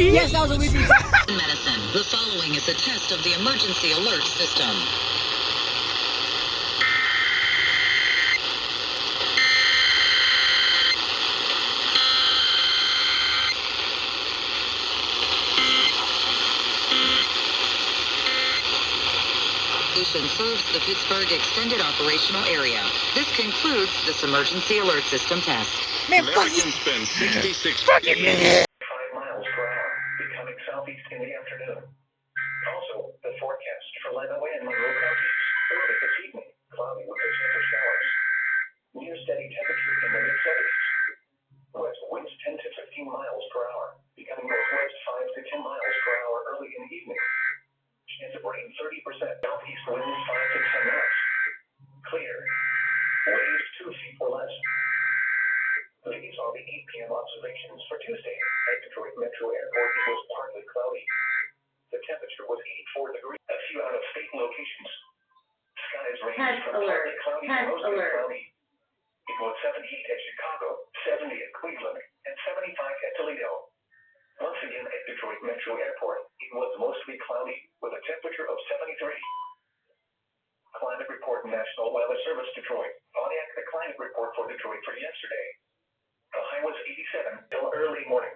weepy? Yes, that was a weepy test. Medicine. The following is a test of the emergency alert system. Station serves the Pittsburgh Extended Operational Area. This concludes this emergency alert system test. Man, fuck you. Americans spend 66 Fucking days 5 miles per hour, becoming southeast in the afternoon. Also, the forecast for Lenawee and Monroe counties. Early this evening, cloudy with a chance of showers. Near steady temperature in the mid-70s. West winds 10 to 15 miles per hour, becoming northwest 5 to 10 miles per hour early in the evening. Chance of rain 30%. Southeast winds 5 to 10 knots. Clear. Waves 2 feet or less. These are the 8 p.m. observations for Tuesday. At Detroit Metro Airport, it was partly cloudy. The temperature was 84 degrees. A few out-of-state locations. Skies ranged from partly cloudy to mostly cloudy. It was 78 at Chicago, 70 at Cleveland, and 75 at Toledo. Once again at Detroit Metro Airport, it was mostly cloudy with a temperature of 73. Climate Report National Weather Service Detroit. Pontiac, the climate report for Detroit for yesterday. The high was 87 till early morning.